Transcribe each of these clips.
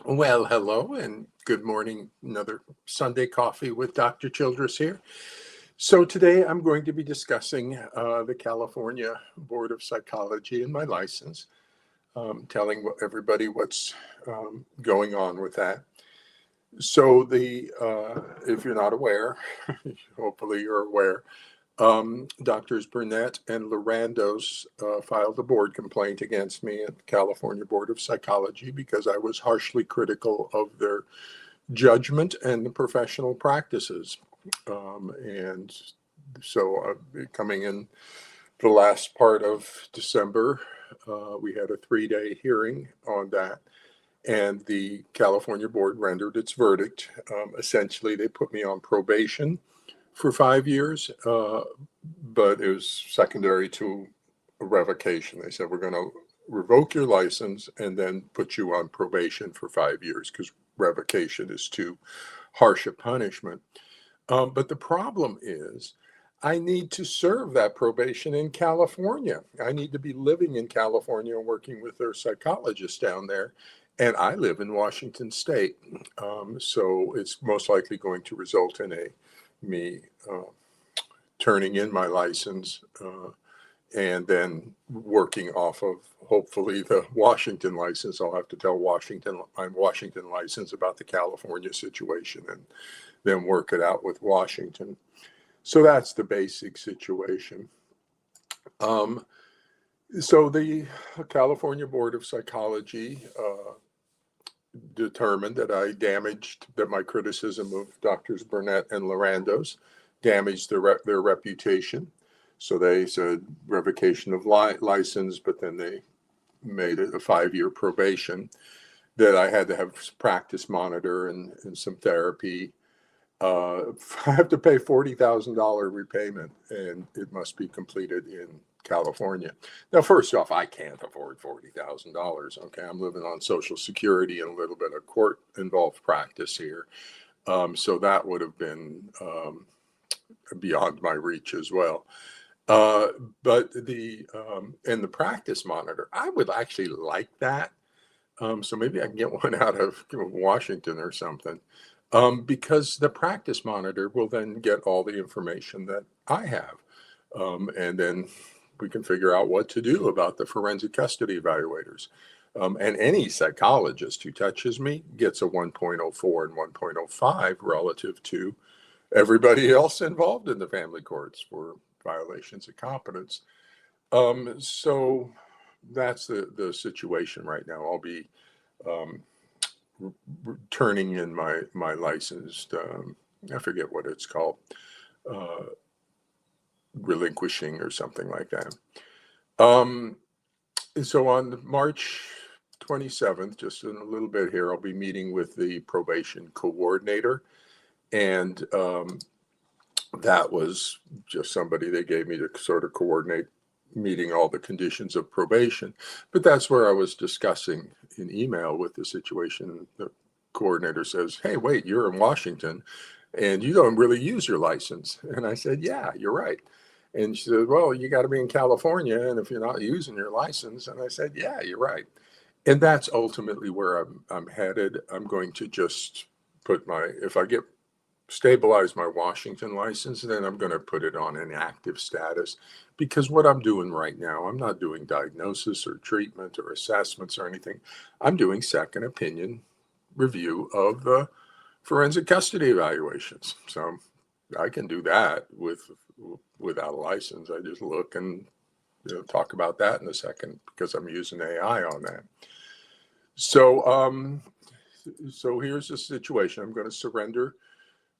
Well, hello and good morning. Another Sunday coffee with Dr. Childress here. So today I'm going to be discussing the California Board of Psychology and my license, telling everybody what's going on with that. So if you're not aware, hopefully you're aware, Doctors Burnett and Lorandos filed a board complaint against me at the California Board of Psychology because I was harshly critical of their judgment and the professional practices. And so coming in the last part of December, we had a 3-day hearing on that. And the California board rendered its verdict. Essentially, they put me on probation for 5 years, but it was secondary to a revocation. They said, we're going to revoke your license and then put you on probation for 5 years because revocation is too harsh a punishment. But the problem is I need to serve that probation in California. I need to be living in California and working with their psychologists down there. And I live in Washington State. So it's most likely going to result in me turning in my license and then working off of hopefully the Washington license. I'll have to tell Washington I'm Washington licensed about the California situation and then work it out with Washington. So that's the basic situation. So the California Board of Psychology determined that my criticism of Doctors Burnett and Lorandos damaged their reputation. So they said revocation of license, but then they made it a 5-year probation, that I had to have practice monitor and some therapy. I have to pay $40,000 repayment, and it must be completed in California. Now, first off, I can't afford $40,000. Okay, I'm living on Social Security and a little bit of court-involved practice here, so that would have been beyond my reach as well. But the practice monitor, I would actually like that. So maybe I can get one out of Washington or something. Because the practice monitor will then get all the information that I have. And then we can figure out what to do about the forensic custody evaluators. And any psychologist who touches me gets a 1.04 and 1.05 relative to everybody else involved in the family courts for violations of competence. So that's the situation right now. I'll be turning in my licensed, I forget what it's called, relinquishing or something like that. So on March 27th, just in a little bit here, I'll be meeting with the probation coordinator. And that was just somebody they gave me to sort of coordinate meeting all the conditions of probation. But that's where I was discussing in email with the situation. The coordinator says, hey, wait, you're in Washington and you don't really use your license. And I said, yeah, you're right. And she said, well, you got to be in California, and if you're not using your license. And I said, yeah, you're right. And that's ultimately where I'm headed. I'm going to just put if I stabilize my Washington license, then I'm going to put it on an active status, because what I'm doing right now, I'm not doing diagnosis or treatment or assessments or anything. I'm doing second opinion review of the forensic custody evaluations. So I can do that without a license. I just look and talk about that in a second because I'm using AI on that. So so here's the situation. I'm going to surrender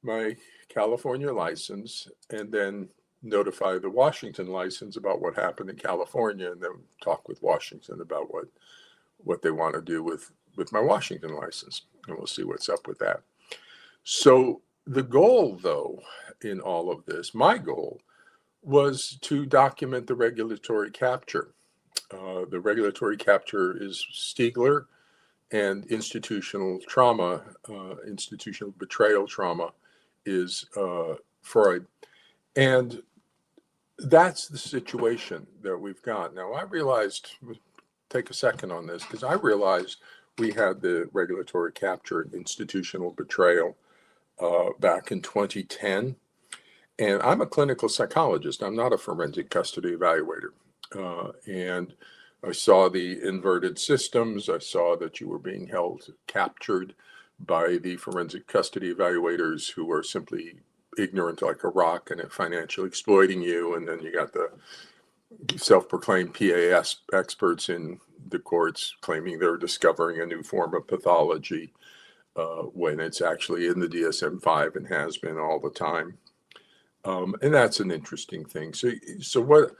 my California license and then notify the Washington license about what happened in California, and then talk with Washington about what they want to do with my Washington license, and we'll see what's up with that. So the goal, though, in all of this, my goal was to document the regulatory capture. The regulatory capture is Stiegler, and institutional trauma, institutional betrayal trauma is Freud. And that's the situation that we've got. Now, I realized, take a second on this, because I realized we had the regulatory capture and institutional betrayal back in 2010. And I'm a clinical psychologist. I'm not a forensic custody evaluator. And I saw the inverted systems. I saw that you were being held captured by the forensic custody evaluators who were simply ignorant like a rock and financially exploiting you. And then you got the self-proclaimed PAS experts in the courts claiming they're discovering a new form of pathology when it's actually in the DSM-5 and has been all the time. And that's an interesting thing. So what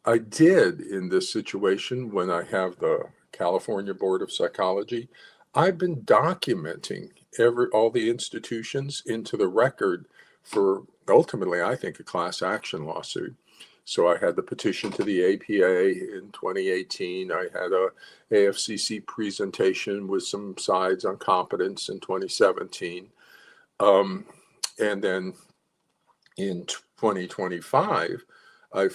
I did in this situation when I have the California Board of Psychology, I've been documenting all the institutions into the record for ultimately, I think, a class action lawsuit. So I had the petition to the APA in 2018. I had a AFCC presentation with some sides on competence in 2017. And then in 2025, I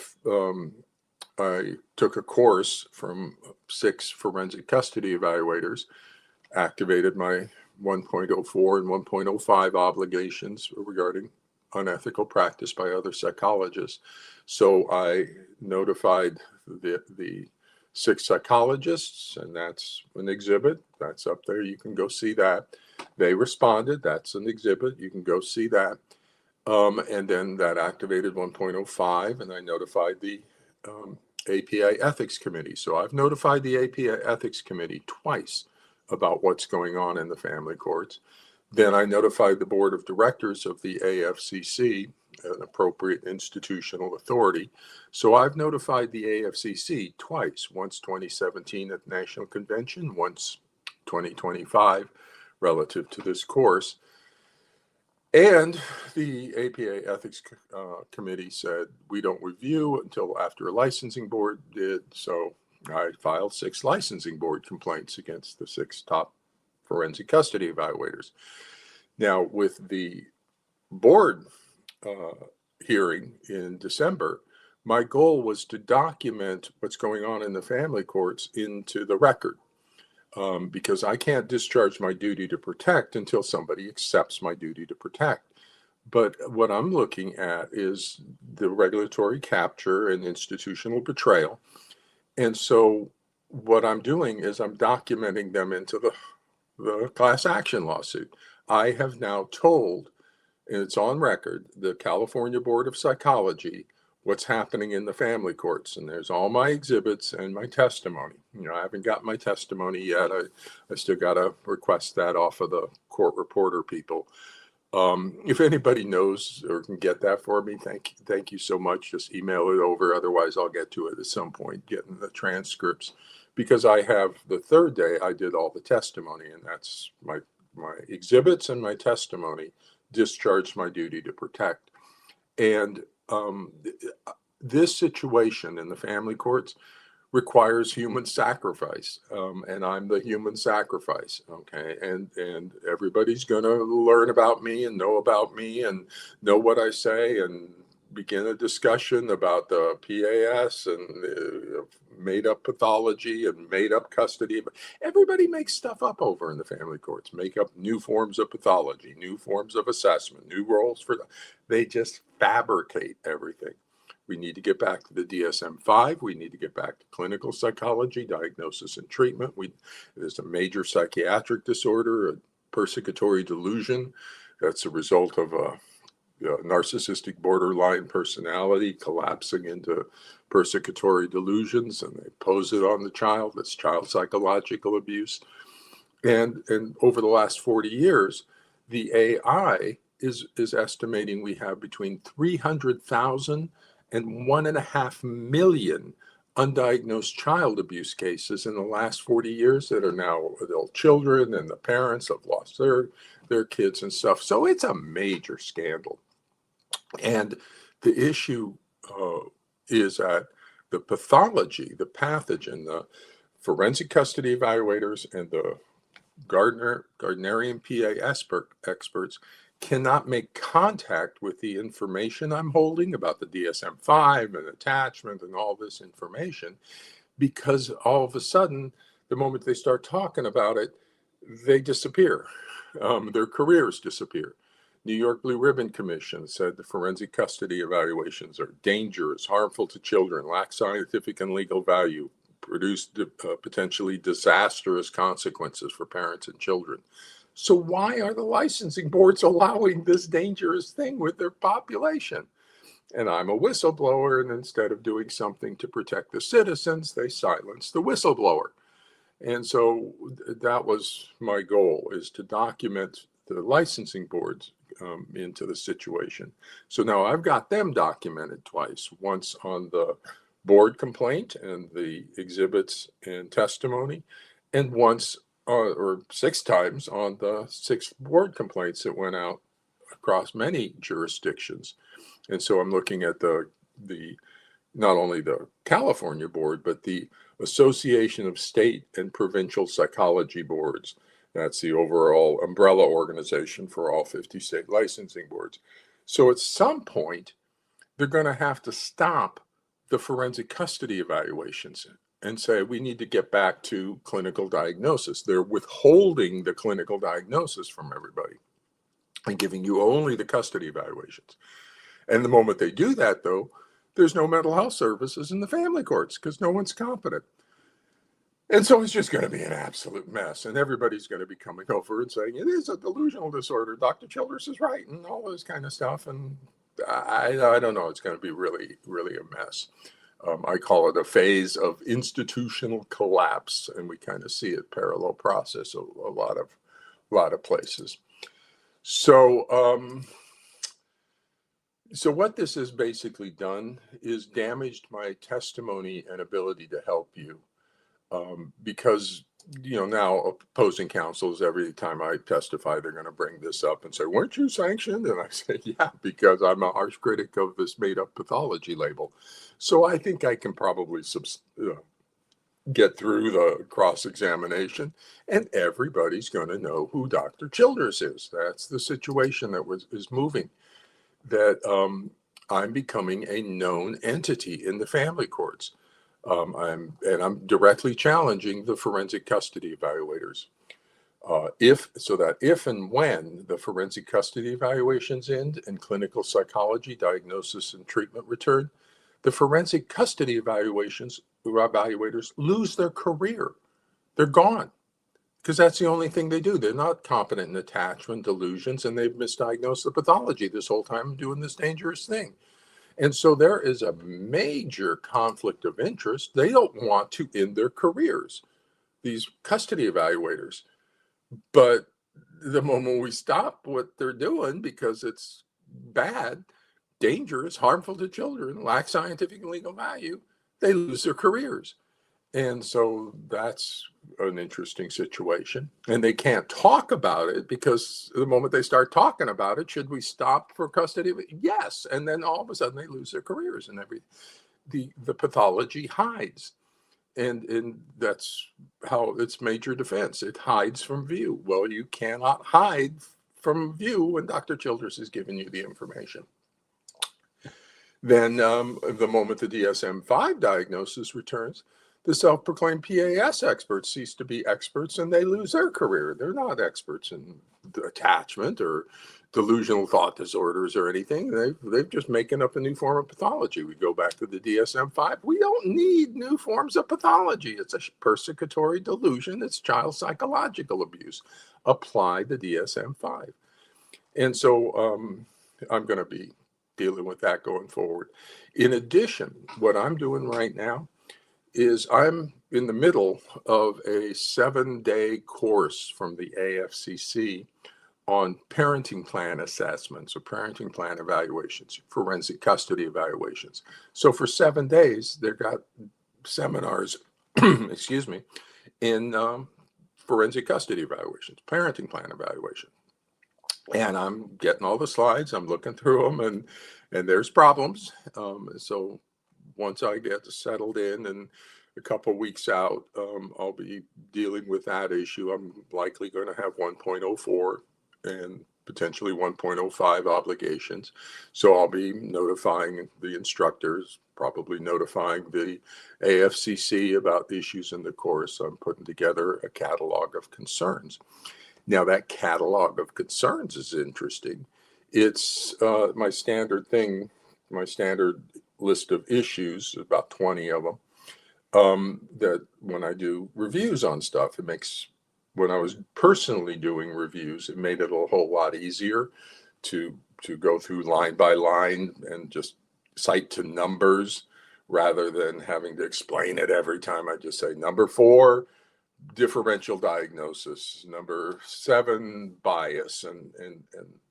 took a course from 6 forensic custody evaluators, activated my 1.04 and 1.05 obligations regarding unethical practice by other psychologists. So I notified the 6 psychologists, and that's an exhibit. That's up there. You can go see that. They responded. That's an exhibit. You can go see that. And then that activated 1.05, and I notified the APA Ethics Committee. So I've notified the APA Ethics Committee twice about what's going on in the family courts. Then I notified the board of directors of the AFCC, an appropriate institutional authority. So I've notified the AFCC twice, once 2017 at the National Convention, once 2025 relative to this course. And the APA Ethics Committee said, we don't review until after a licensing board did. So I filed 6 licensing board complaints against the 6 top forensic custody evaluators. Now, with the board hearing in December, my goal was to document what's going on in the family courts into the record. Because I can't discharge my duty to protect until somebody accepts my duty to protect. But what I'm looking at is the regulatory capture and institutional betrayal. And so what I'm doing is I'm documenting them into the class action lawsuit. I have now told, and it's on record, the California Board of Psychology what's happening in the family courts. And there's all my exhibits and my testimony. I haven't got my testimony yet. I still got to request that off of the court reporter people. If anybody knows or can get that for me, thank you so much. Just email it over. Otherwise, I'll get to it at some point, getting the transcripts. Because I have the third day, I did all the testimony, and that's my exhibits and my testimony discharged my duty to protect. And this situation in the family courts requires human sacrifice, and I'm the human sacrifice. Okay, and everybody's going to learn about me and know what I say and begin a discussion about the PAS and made up pathology and made up custody. Everybody makes stuff up over in the family courts, make up new forms of pathology, new forms of assessment, new roles for them. They just fabricate everything. We need to get back to the DSM-5. We need to get back to clinical psychology, diagnosis and treatment. There's a major psychiatric disorder, a persecutory delusion. That's a result of a narcissistic borderline personality collapsing into persecutory delusions, and they pose it on the child. That's child psychological abuse. And over the last 40 years, the AI is estimating we have between 300,000 and 1.5 million undiagnosed child abuse cases in the last 40 years that are now adult children, and the parents have lost their kids and stuff. So it's a major scandal. And the issue is that the pathology, the pathogen, the forensic custody evaluators and the Gardnerian PA experts cannot make contact with the information I'm holding about the DSM-5 and attachment and all this information, because all of a sudden the moment they start talking about it, they disappear. Their careers disappear. New York Blue Ribbon Commission said the forensic custody evaluations are dangerous, harmful to children, lack scientific and legal value, produce potentially disastrous consequences for parents and children. So why are the licensing boards allowing this dangerous thing with their population? And I'm a whistleblower, and instead of doing something to protect the citizens, they silence the whistleblower. And so that was my goal, is to document the licensing boards into the situation. So now I've got them documented twice, once on the board complaint and the exhibits and testimony, and once or 6 times on the 6 board complaints that went out across many jurisdictions. And so I'm looking at the not only the California board, but the Association of State and Provincial Psychology Boards. That's the overall umbrella organization for all 50 state licensing boards. So at some point, they're going to have to stop the forensic custody evaluations and say, we need to get back to clinical diagnosis. They're withholding the clinical diagnosis from everybody and giving you only the custody evaluations. And the moment they do that, though, there's no mental health services in the family courts because no one's competent. And so it's just going to be an absolute mess. And everybody's going to be coming over and saying, it is a delusional disorder. Dr. Childress is right, and all this kind of stuff. And I don't know. It's going to be really, really a mess. I call it a phase of institutional collapse. And we kind of see it parallel process a lot of places. So what this has basically done is damaged my testimony and ability to help you. Because, now opposing counsels, every time I testify, they're going to bring this up and say, weren't you sanctioned? And I say, yeah, because I'm a harsh critic of this made up pathology label. So I think I can probably get through the cross-examination, and everybody's going to know who Dr. Childress is. That's the situation that is moving, that I'm becoming a known entity in the family courts. I'm directly challenging the forensic custody evaluators. If and when the forensic custody evaluations end and clinical psychology diagnosis and treatment return, the forensic custody evaluators lose their career. They're gone because that's the only thing they do. They're not competent in attachment, delusions, and they've misdiagnosed the pathology this whole time doing this dangerous thing. And so there is a major conflict of interest. They don't want to end their careers, these custody evaluators. But the moment we stop what they're doing because it's bad, dangerous, harmful to children, lack scientific and legal value, they lose their careers. And so that's an interesting situation. And they can't talk about it because the moment they start talking about it, should we stop for custody? Yes. And then all of a sudden they lose their careers and the pathology hides. And that's how it's major defense. It hides from view. Well, you cannot hide from view when Dr. Childress is giving you the information. Then the moment the DSM-5 diagnosis returns, the self-proclaimed PAS experts cease to be experts and they lose their career. They're not experts in attachment or delusional thought disorders or anything. They're just making up a new form of pathology. We go back to the DSM-5. We don't need new forms of pathology. It's a persecutory delusion. It's child psychological abuse. Apply the DSM-5. And so I'm going to be dealing with that going forward. In addition, what I'm doing right now is I'm in the middle of a 7-day course from the AFCC on parenting plan assessments or parenting plan evaluations, forensic custody evaluations. So for 7 days, they've got seminars, excuse me, in forensic custody evaluations, parenting plan evaluation. And I'm getting all the slides, I'm looking through them, and there's problems. So once I get settled in and a couple of weeks out, I'll be dealing with that issue. I'm likely going to have 1.04 and potentially 1.05 obligations. So I'll be notifying the instructors, probably notifying the AFCC about the issues in the course. I'm putting together a catalog of concerns. Now, that catalog of concerns is interesting. It's my standard thing, my standard list of issues, about 20 of them, that when I do reviews on stuff, when I was personally doing reviews, it made it a whole lot easier to go through line by line and just cite to numbers rather than having to explain it every time. I just say number 4, differential diagnosis, number 7, bias, and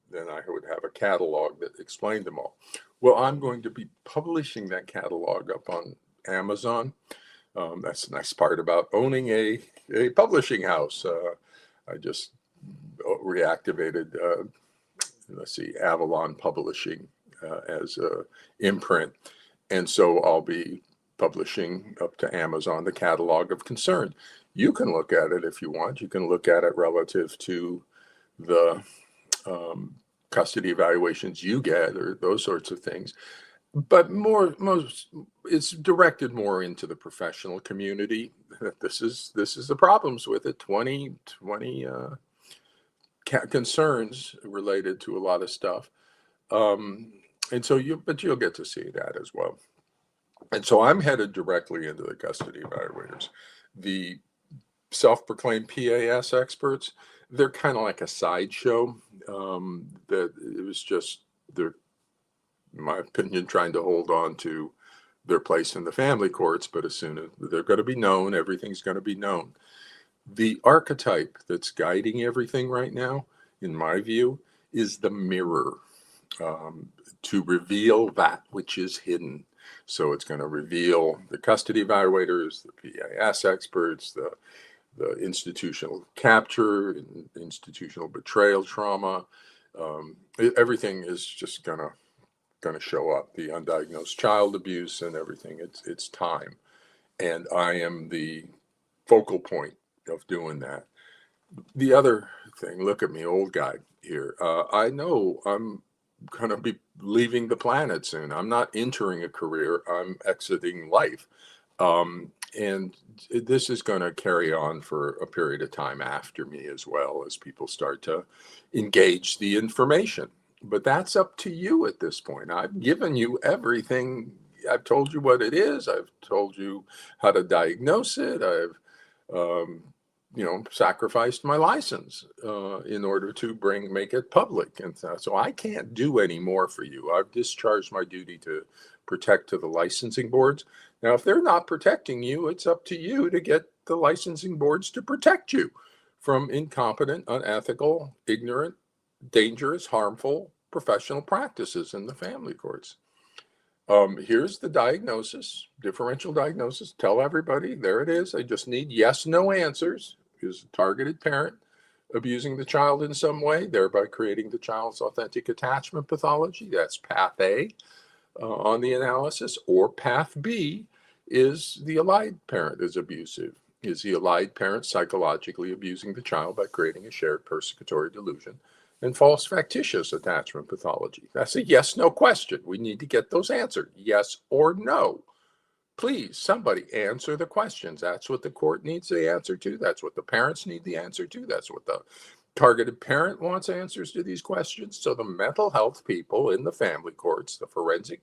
then I would have a catalog that explained them all. Well, I'm going to be publishing that catalog up on Amazon. That's the nice part about owning a publishing house. I just reactivated, Avalon Publishing as a imprint. And so I'll be publishing up to Amazon the catalog of concern. You can look at it if you want. You can look at it relative to the custody evaluations you get or those sorts of things. But it's directed more into the professional community. This is the problems with it. 20 concerns related to a lot of stuff. And so you'll get to see that as well. And so I'm headed directly into the custody evaluators. The self-proclaimed PAS experts, they're kind of like a sideshow. That it was just they're, in my opinion, trying to hold on to their place in the family courts, but as soon as they're going to be known, everything's going to be known. The archetype that's guiding everything right now, in my view, is the mirror, to reveal that which is hidden. So it's going to reveal the custody evaluators, the PAS experts, the institutional capture, institutional betrayal trauma. Everything is just going to show up. The undiagnosed child abuse and everything. It's time, and I am the focal point of doing that. The other thing, look at me, old guy here. I know I'm going to be leaving the planet soon. I'm not entering a career. I'm exiting life. And this is going to carry on for a period of time after me as well, as people start to engage the information. But that's up to you at this point. I've given you everything. I've told you what it is. I've told you how to diagnose it. I've, sacrificed my license in order to make it public. And so I can't do any more for you. I've discharged my duty to protect to the licensing boards. Now, if they're not protecting you, it's up to you to get the licensing boards to protect you from incompetent, unethical, ignorant, dangerous, harmful professional practices in the family courts. Here's the diagnosis, differential diagnosis. Tell everybody, there it is. I just need yes, no answers. Is a targeted parent abusing the child in some way, thereby creating the child's authentic attachment pathology? That's path A on the analysis. Or path B is the allied parent is abusive. Is the allied parent psychologically abusing the child by creating a shared persecutory delusion and false factitious attachment pathology? That's a yes-no question. We need to get those answered. Yes or no. Please, somebody answer the questions. That's what the court needs the answer to. That's what the parents need the answer to. That's what the targeted parent wants answers to these questions. So the mental health people in the family courts, the forensic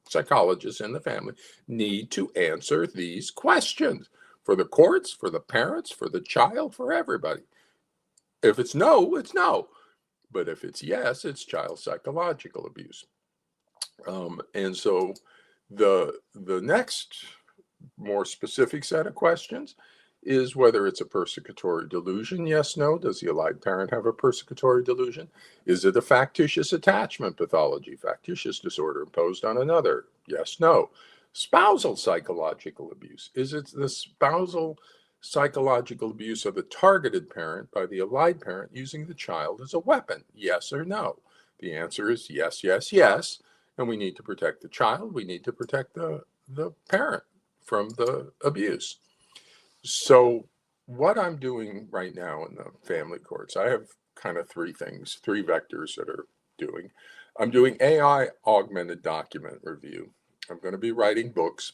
psychologists in the family, need to answer these questions for the courts, for the parents, for the child, for everybody. If it's no, it's no. But if it's yes, it's child psychological abuse. And so the next more specific set of questions is whether it's a persecutory delusion. Yes, no. Does the allied parent have a persecutory delusion? Is it a factitious attachment pathology, factitious disorder imposed on another? Yes, no. Spousal psychological abuse. Is it the spousal psychological abuse of the targeted parent by the allied parent using the child as a weapon? Yes or no? The answer is yes, yes, yes. And we need to protect the child. We need to protect the parent from the abuse. So what I'm doing right now in the family courts, I have kind of three things, three vectors that are doing. I'm doing AI augmented document review. I'm going to be writing books,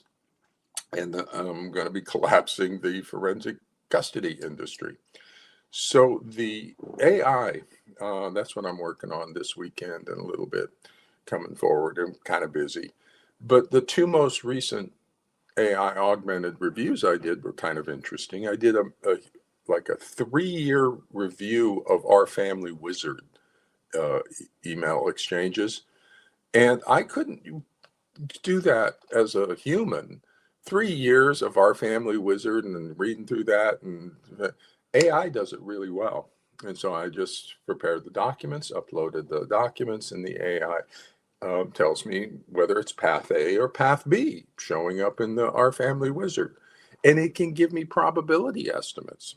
and I'm going to be collapsing the forensic custody industry. So the AI, that's what I'm working on this weekend and a little bit coming forward. I'm kind of busy. But the two most recent AI augmented reviews I did were kind of interesting. I did like a 3-year review of Our Family Wizard email exchanges, and I couldn't do that as a human. 3 years of Our Family Wizard and reading through that, and AI does it really well. And so I just prepared the documents, uploaded the documents, and the AI tells me whether it's path A or path B showing up in the Our Family Wizard. And it can give me probability estimates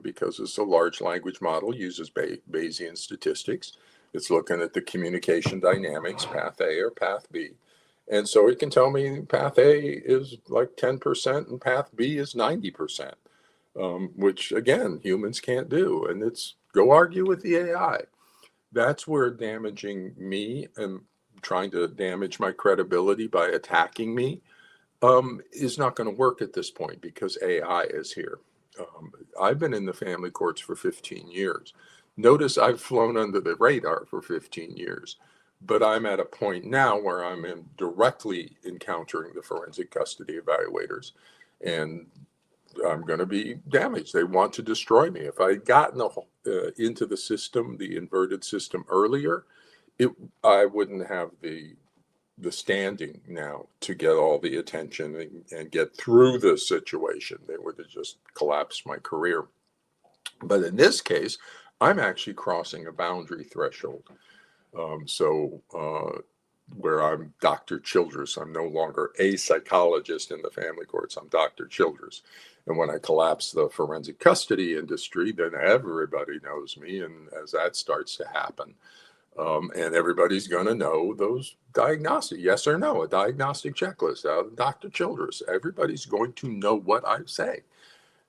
because it's a large language model, uses Bayesian statistics. It's looking at the communication dynamics, path A or path B. And so it can tell me path A is like 10% and path B is 90%, which again, humans can't do. And it's go argue with the AI. That's where damaging me and trying to damage my credibility by attacking me is not going to work at this point because AI is here. I've been in the family courts for 15 years. Notice I've flown under the radar for 15 years, but I'm at a point now where I'm directly encountering the forensic custody evaluators, and I'm going to be damaged. They want to destroy me. If I had gotten into the system, the inverted system earlier, I wouldn't have the standing now to get all the attention and get through the situation. They would have just collapsed my career. But in this case, I'm actually crossing a boundary threshold. Where I'm Dr. Childress, I'm no longer a psychologist in the family courts. I'm Dr. Childress. And when I collapse the forensic custody industry, then everybody knows me. And as that starts to happen, and everybody's going to know those diagnostic, yes or no, a diagnostic checklist out of Dr. Childress. Everybody's going to know what I say.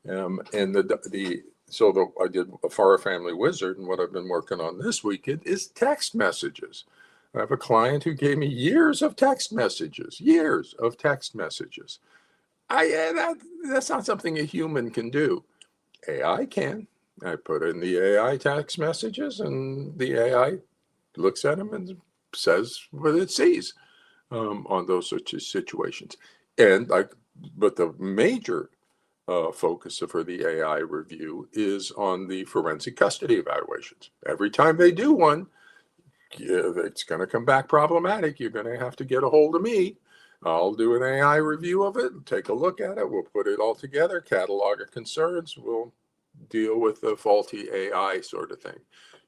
And I did a Our Family Wizard, and what I've been working on this weekend is text messages. I have a client who gave me years of text messages. That's not something a human can do. AI can. I put in the AI text messages, and the AI looks at them and says what it sees on those sorts of situations. But the major focus for the AI review is on the forensic custody evaluations. Every time they do one, it's going to come back problematic. You're going to have to get a hold of me. I'll do an AI review of it and take a look at it. We'll put it all together, catalog of concerns. We'll deal with the faulty AI sort of thing.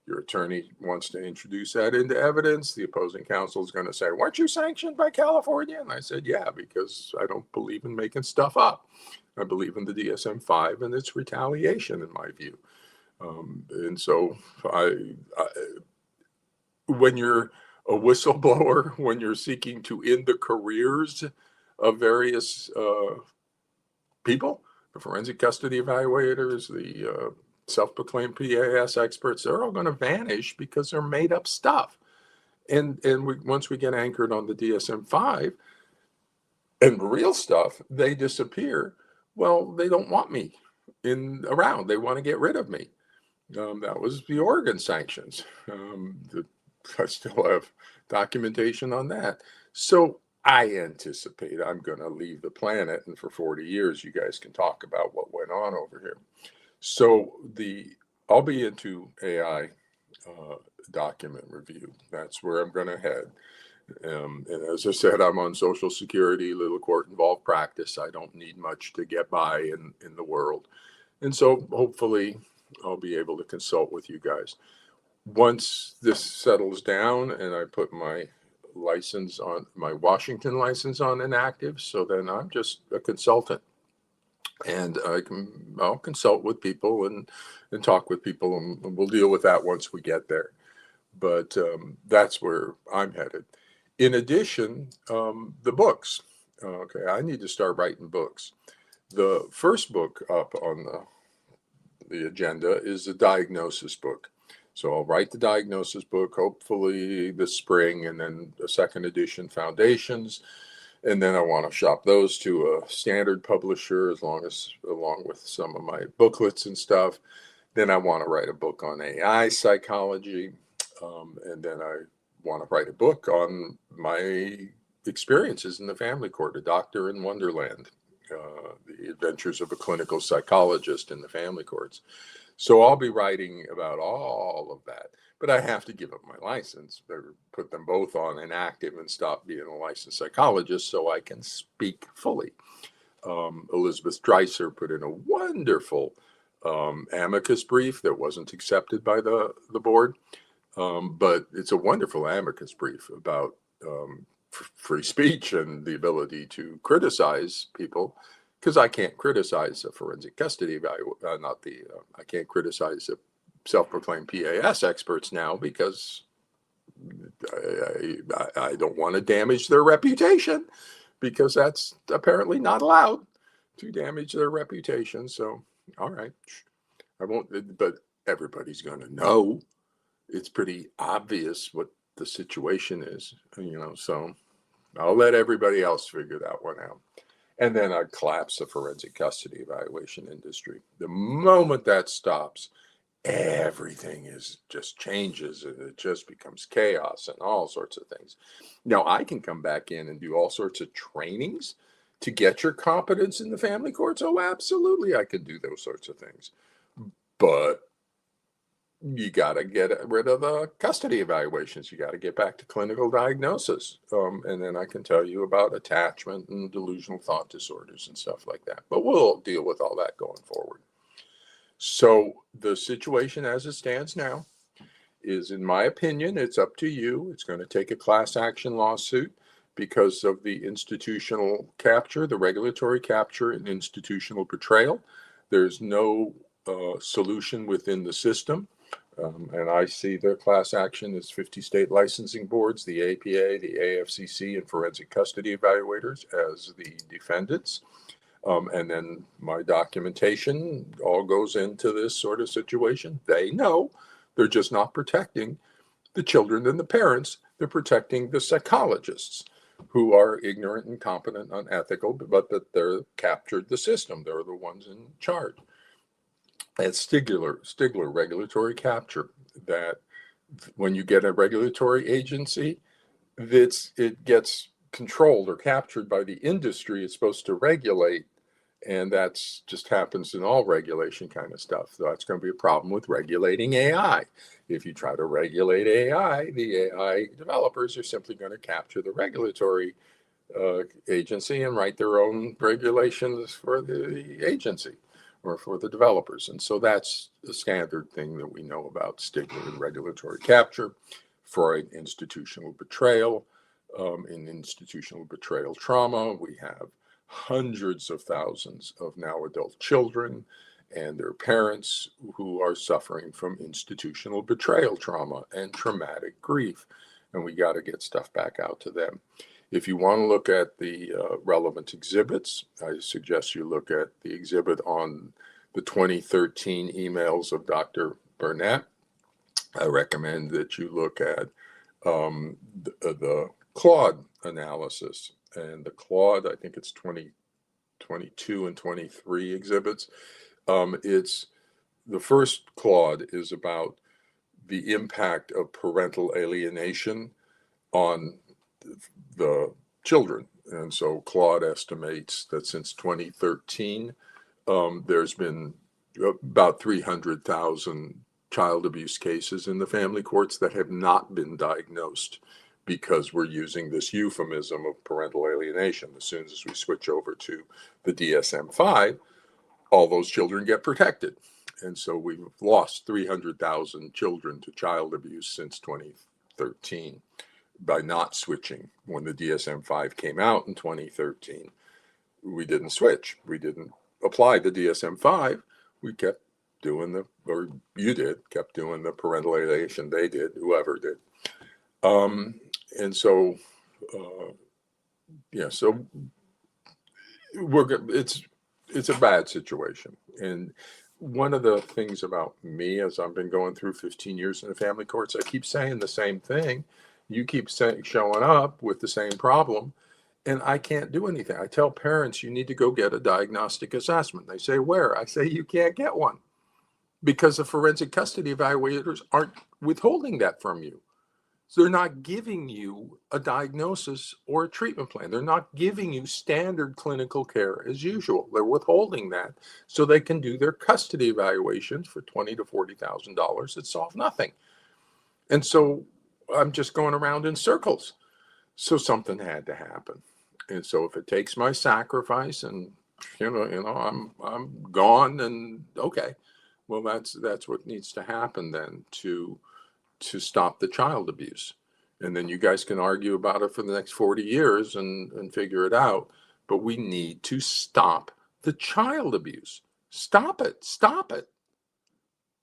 Your attorney wants to introduce that into evidence. The opposing counsel is going to say, weren't you sanctioned by California? And I said, yeah, because I don't believe in making stuff up. I believe in the DSM-5 and its retaliation, in my view. And so when you're a whistleblower, when you're seeking to end the careers of various people, the forensic custody evaluators, the self-proclaimed PAS experts, they're all going to vanish because they're made up stuff. And once we get anchored on the DSM-5 and real stuff, they disappear. Well, they don't want me around. They want to get rid of me. That was the Oregon sanctions. I still have documentation on that. So I anticipate I'm going to leave the planet, and for 40 years, you guys can talk about what went on over here. So I'll be into AI document review. That's where I'm going to head. And as I said, I'm on Social Security, little court-involved practice. I don't need much to get by in the world. And so hopefully I'll be able to consult with you guys. Once this settles down and I put my license on, my Washington license on inactive, so then I'm just a consultant. And I'll consult with people and talk with people, and we'll deal with that once we get there. But that's where I'm headed. In addition, the books. Okay, I need to start writing books. The first book up on the agenda is a diagnosis book. So I'll write the diagnosis book, hopefully this spring, and then a second edition, Foundations. And then I want to shop those to a standard publisher along with some of my booklets and stuff. Then I want to write a book on AI psychology. And then I want to write a book on my experiences in the family court, A Doctor in Wonderland, the adventures of a clinical psychologist in the family courts. So I'll be writing about all of that, but I have to give up my license or put them both on inactive and stop being a licensed psychologist so I can speak fully. Elizabeth Dreiser put in a wonderful amicus brief that wasn't accepted by the board, but it's a wonderful amicus brief about free speech and the ability to criticize people, because I can't criticize a forensic custody I can't criticize the self-proclaimed PAS experts now because I don't want to damage their reputation, because that's apparently not allowed to damage their reputation. So, all right, I won't, but everybody's going to know. It's pretty obvious what the situation is, so I'll let everybody else figure that one out. And then I'd collapse the forensic custody evaluation industry. The moment that stops, everything just changes, and it just becomes chaos and all sorts of things. Now, I can come back in and do all sorts of trainings to get your competence in the family courts. Oh, absolutely, I could do those sorts of things. But you got to get rid of the custody evaluations. You got to get back to clinical diagnosis. And then I can tell you about attachment and delusional thought disorders and stuff like that. But we'll deal with all that going forward. So the situation as it stands now is, in my opinion, it's up to you. It's going to take a class action lawsuit because of the institutional capture, the regulatory capture, and institutional betrayal. There's no solution within the system. And I see their class action as 50 state licensing boards, the APA, the AFCC, and forensic custody evaluators as the defendants. And then my documentation all goes into this sort of situation. They know they're just not protecting the children and the parents. They're protecting the psychologists who are ignorant, incompetent, unethical, but that they're captured the system. They're the ones in charge. It's Stigler regulatory capture, that when you get a regulatory agency, it gets controlled or captured by the industry. It's supposed to regulate, and that's just happens in all regulation kind of stuff. So that's going to be a problem with regulating AI. If you try to regulate AI, the AI developers are simply going to capture the regulatory agency and write their own regulations for the agency or for the developers. And so that's the standard thing that we know about Stigler and regulatory capture. Freud, institutional betrayal. In institutional betrayal trauma, we have hundreds of thousands of now adult children and their parents who are suffering from institutional betrayal trauma and traumatic grief. And we got to get stuff back out to them. If you want to look at the relevant exhibits, I suggest you look at the exhibit on the 2013 emails of Dr. Burnett. I recommend that you look at the Claude analysis. And the Claude, I think it's 2022 and 23 exhibits. It's the first Claude is about the impact of parental alienation on the children. And so Claude estimates that since 2013, there's been about 300,000 child abuse cases in the family courts that have not been diagnosed, because we're using this euphemism of parental alienation. As soon as we switch over to the DSM-5, all those children get protected. And so we've lost 300,000 children to child abuse since 2013 by not switching. When the DSM-5 came out in 2013, we didn't switch. We didn't apply the DSM-5. We kept doing kept doing the parental alienation. They did, whoever did. And so, so it's a bad situation. And one of the things about me, as I've been going through 15 years in the family courts, I keep saying the same thing. You keep showing up with the same problem, and I can't do anything. I tell parents, you need to go get a diagnostic assessment. They say, where? I say, you can't get one because the forensic custody evaluators aren't withholding that from you. So they're not giving you a diagnosis or a treatment plan. They're not giving you standard clinical care as usual. They're withholding that so they can do their custody evaluations for $20,000 to $40,000 that solve nothing. And so I'm just going around in circles. So something had to happen. And so if it takes my sacrifice and I'm gone, and okay, well that's what needs to happen then to stop the child abuse. And then you guys can argue about it for the next 40 years and figure it out. But we need to stop the child abuse. Stop it. Stop it.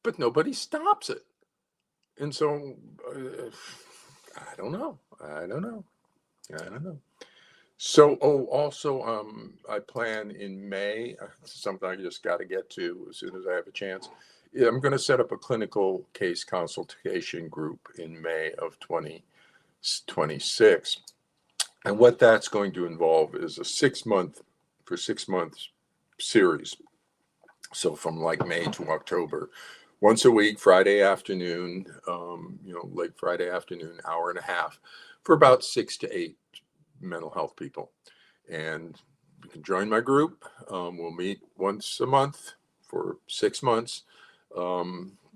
But nobody stops it. And so I don't know. So, also, I plan in May, something I just got to get to as soon as I have a chance. Yeah, I'm going to set up a clinical case consultation group in May of 2026. And what that's going to involve is a 6 months series. So from like May to October, once a week, Friday afternoon, late Friday afternoon, hour and a half for about 6 to 8 mental health people. And you can join my group. We'll meet once a month for 6 months.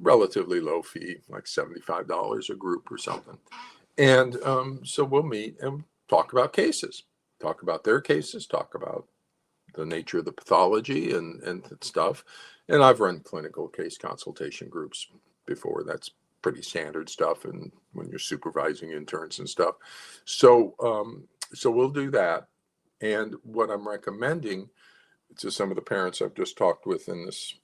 Relatively low fee, like $75 a group or something. And so we'll meet and talk about cases, talk about their cases, talk about the nature of the pathology and stuff. And I've run clinical case consultation groups before. That's pretty standard stuff. And when you're supervising interns and stuff. So we'll do that. And what I'm recommending to some of the parents I've just talked with in this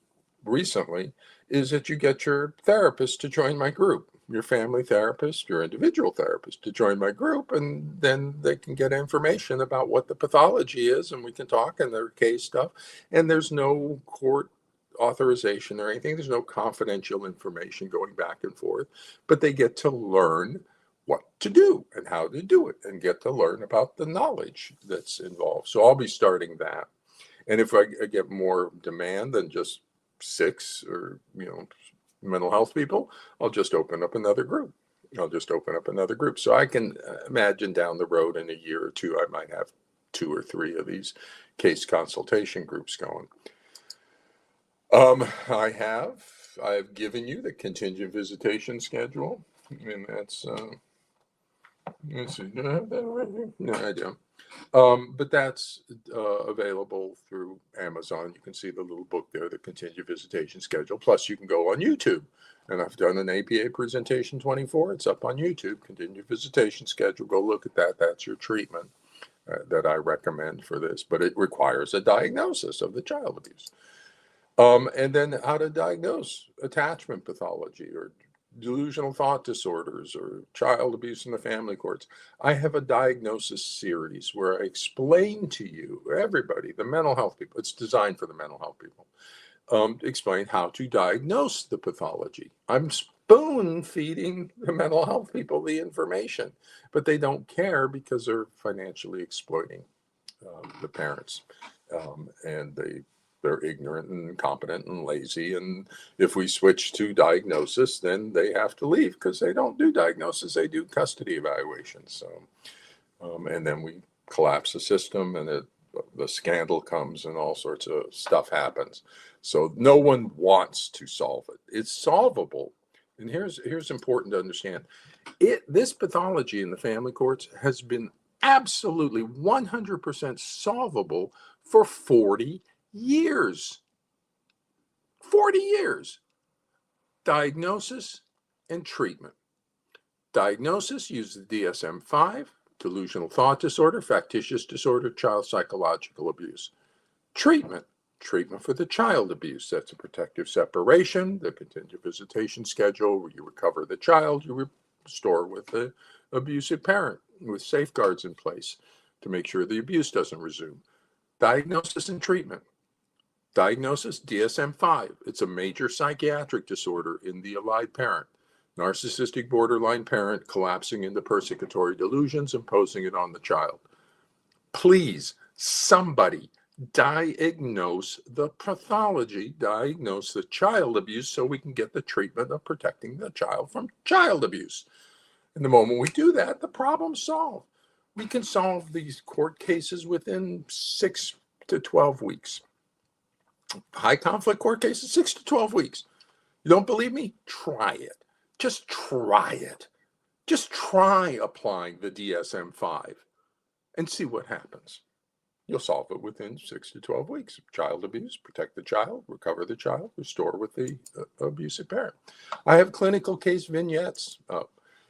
recently is that you get your therapist to join my group, your family therapist, your individual therapist to join my group, and then they can get information about what the pathology is, and we can talk and their case stuff. And there's no court authorization or anything. There's no confidential information going back and forth, but they get to learn what to do and how to do it and get to learn about the knowledge that's involved. So I'll be starting that. And if I get more demand than just 6 or mental health people, I'll just open up another group. So I can imagine down the road in a year or two, I might have 2 or 3 of these case consultation groups going. I've given you the contingent visitation schedule, and that's let's see, do I have that right here? No, I don't. But that's available through Amazon. You can see the little book there, the contingent visitation schedule. Plus, you can go on YouTube. And I've done an APA presentation 24. It's up on YouTube, contingent visitation schedule. Go look at that. That's your treatment that I recommend for this. But it requires a diagnosis of the child abuse. And then how to diagnose attachment pathology or delusional thought disorders or child abuse in the family courts. I have a diagnosis series where I explain to you, everybody, the mental health people, it's designed for the mental health people, explain how to diagnose the pathology. I'm spoon feeding the mental health people the information, but they don't care because they're financially exploiting the parents. And they're ignorant and incompetent and lazy. And if we switch to diagnosis, then they have to leave because they don't do diagnosis. They do custody evaluations. So, and then we collapse the system and the scandal comes and all sorts of stuff happens. So no one wants to solve it. It's solvable. And here's important to understand. This pathology in the family courts has been absolutely 100% solvable for 40 years. 40 years. Diagnosis and treatment. Diagnosis, use the DSM-5, delusional thought disorder, factitious disorder, child psychological abuse. Treatment for the child abuse. That's a protective separation, the contingent visitation schedule, where you recover the child, you restore with the abusive parent with safeguards in place to make sure the abuse doesn't resume. Diagnosis and treatment. Diagnosis, DSM-5. It's a major psychiatric disorder in the allied parent. Narcissistic borderline parent collapsing into persecutory delusions, imposing it on the child. Please, somebody diagnose the pathology, diagnose the child abuse so we can get the treatment of protecting the child from child abuse. And the moment we do that, the problem's solved. We can solve these court cases within 6 to 12 weeks. High conflict court cases, 6 to 12 weeks. You don't believe me? Try it. Just try it. Just try applying the DSM-5 and see what happens. You'll solve it within 6 to 12 weeks. Child abuse, protect the child, recover the child, restore with the abusive parent. I have clinical case vignettes.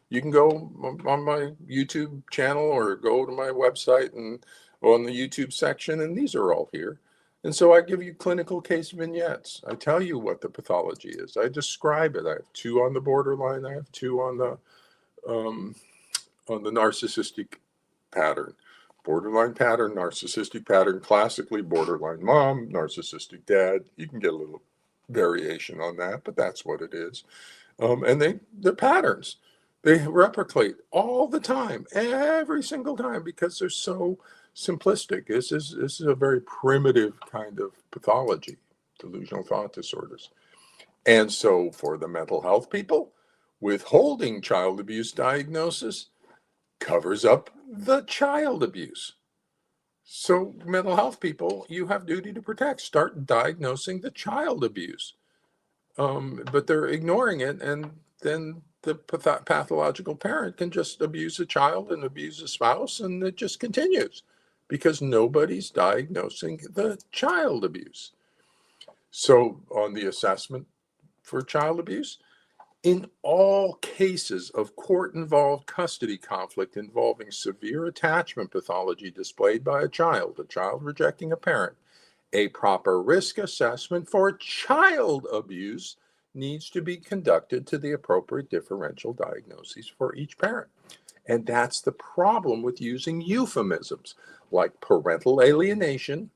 You can go on my YouTube channel or go to my website and on the YouTube section, and these are all here. And so I give you clinical case vignettes. I tell you what the pathology is. I describe it. I have 2 on the borderline. I have 2 on the narcissistic pattern. Borderline pattern, narcissistic pattern, classically borderline mom, narcissistic dad. You can get a little variation on that, but that's what it is. And they're patterns. They replicate all the time, every single time, because they're so simplistic. This is a very primitive kind of pathology, delusional thought disorders. And so for the mental health people, withholding child abuse diagnosis covers up the child abuse. So mental health people, you have duty to protect. Start diagnosing the child abuse. But they're ignoring it, and then the pathological parent can just abuse a child and abuse a spouse, and it just continues because nobody's diagnosing the child abuse. So on the assessment for child abuse, in all cases of court-involved custody conflict involving severe attachment pathology displayed by a child rejecting a parent, a proper risk assessment for child abuse needs to be conducted to the appropriate differential diagnoses for each parent. And that's the problem with using euphemisms like parental alienation,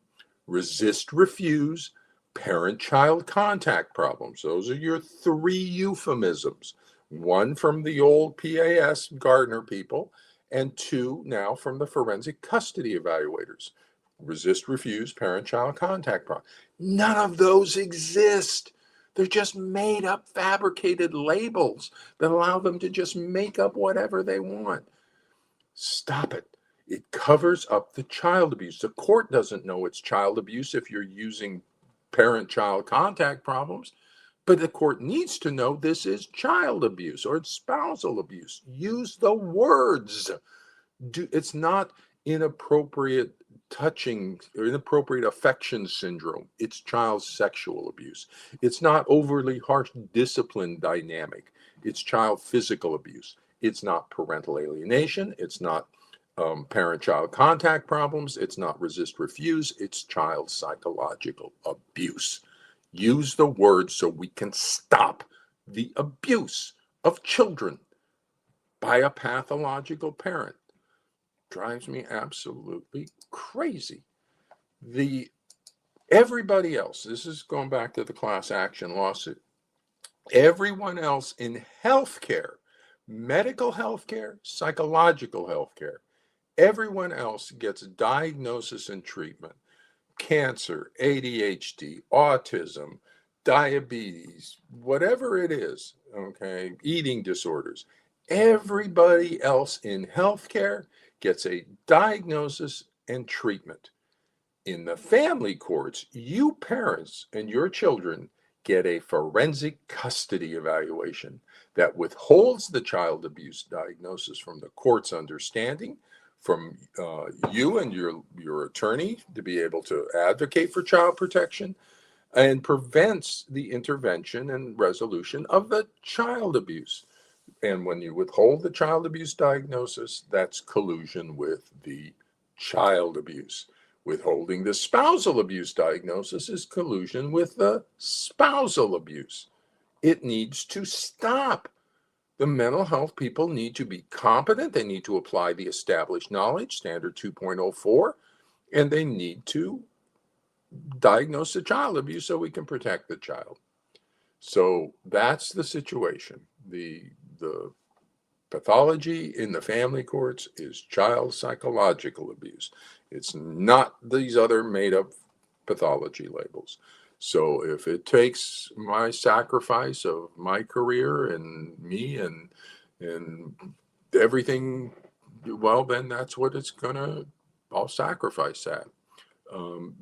resist, refuse, parent-child contact problems. Those are your 3 euphemisms. 1 from the old PAS Gardner people, and 2 now from the forensic custody evaluators. Resist, refuse, parent-child contact problem. None of those exist. They're just made up, fabricated labels that allow them to just make up whatever they want. Stop it. It covers up the child abuse. The court doesn't know it's child abuse if you're using parent-child contact problems, but the court needs to know this is child abuse or it's spousal abuse. Use the words. It's not inappropriate touching or inappropriate affection syndrome. It's child sexual abuse. It's not overly harsh discipline dynamic. It's child physical abuse. It's not parental alienation. It's not parent-child contact problems. It's not resist, refuse. It's child psychological abuse. Use the words so we can stop the abuse of children by a pathological parent. Drives me absolutely crazy. Everybody else, this is going back to the class action lawsuit, everyone else in healthcare, medical healthcare, psychological healthcare, everyone else gets diagnosis and treatment. Cancer, ADHD, autism, diabetes, whatever it is, okay, eating disorders. Everybody else in healthcare gets a diagnosis and treatment. In the family courts, you parents and your children get a forensic custody evaluation that withholds the child abuse diagnosis from the court's understanding, from you and your attorney to be able to advocate for child protection, and prevents the intervention and resolution of the child abuse. And when you withhold the child abuse diagnosis, that's collusion with the child abuse. Withholding the spousal abuse diagnosis is collusion with the spousal abuse. It needs to stop. The mental health people need to be competent. They need to apply the established knowledge, standard 2.04, and they need to diagnose the child abuse so we can protect the child. So that's the situation. The pathology in the family courts is child psychological abuse. It's not these other made up pathology labels. So if it takes my sacrifice of my career and me and everything, well, then that's what it's gonna. I'll sacrifice that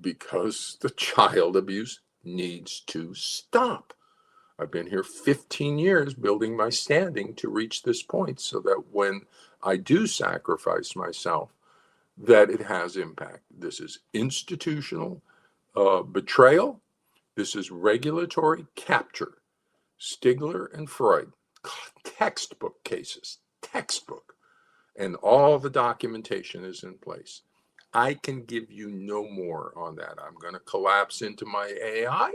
because the child abuse needs to stop. I've been here 15 years building my standing to reach this point so that when I do sacrifice myself, that it has impact. This is institutional betrayal. This is regulatory capture. Stigler and Freud, textbook cases, textbook. And all the documentation is in place. I can give you no more on that. I'm going to collapse into my AI.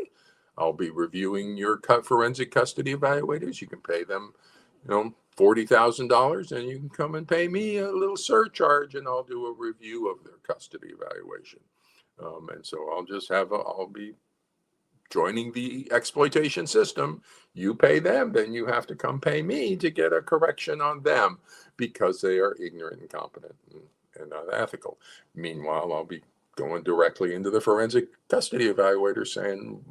I'll be reviewing your forensic custody evaluators. You can pay them, $40,000, and you can come and pay me a little surcharge, and I'll do a review of their custody evaluation. And so I'll be joining the exploitation system. You pay them, then you have to come pay me to get a correction on them because they are ignorant, incompetent, and unethical. Meanwhile, I'll be going directly into the forensic custody evaluator saying,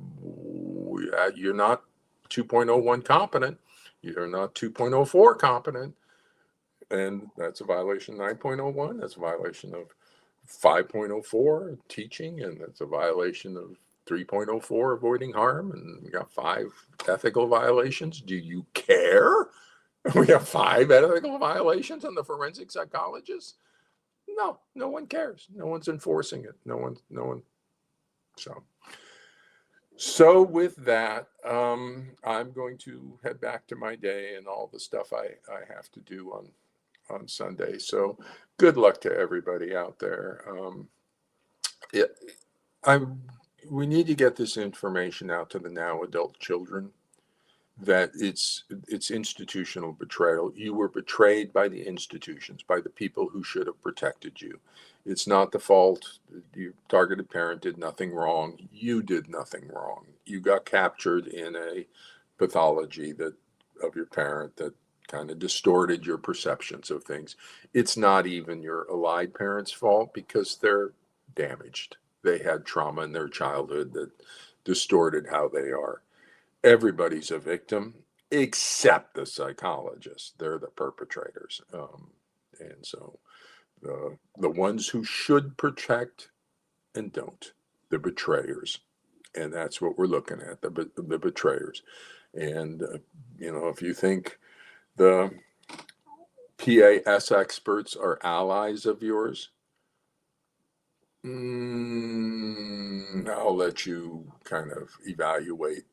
you're not 2.01 competent, you're not 2.04 competent, and that's a violation of 9.01, that's a violation of 5.04 teaching, and that's a violation of 3.04 avoiding harm, and we got 5 ethical violations. Do you care? We have 5 ethical violations on the forensic psychologist? No one cares. No one's enforcing it. No one. So with that, I'm going to head back to my day and all the stuff I have to do on Sunday. So good luck to everybody out there. We need to get this information out to the now adult children that it's institutional betrayal. You were betrayed by the institutions, by the people who should have protected you. It's not the fault. Your targeted parent did nothing wrong. You did nothing wrong. You got captured in a pathology of your parent that kind of distorted your perceptions of things. It's not even your allied parents' fault because they're damaged. They had trauma in their childhood that distorted how they are. Everybody's a victim except the psychologists. They're the perpetrators. And so the ones who should protect and don't, the betrayers. And that's what we're looking at, the betrayers. And, if you think the PAS experts are allies of yours, I'll let you kind of evaluate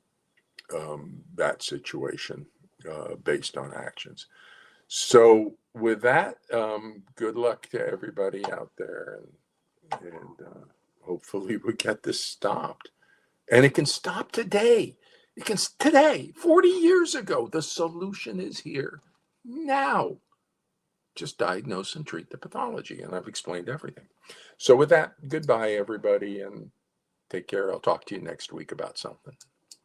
that situation based on actions. So with that, good luck to everybody out there, and hopefully we get this stopped. And it can stop today. It can today, 40 years ago. The solution is here now. Just diagnose and treat the pathology, and I've explained everything. So with that, goodbye, everybody, and take care. I'll talk to you next week about something.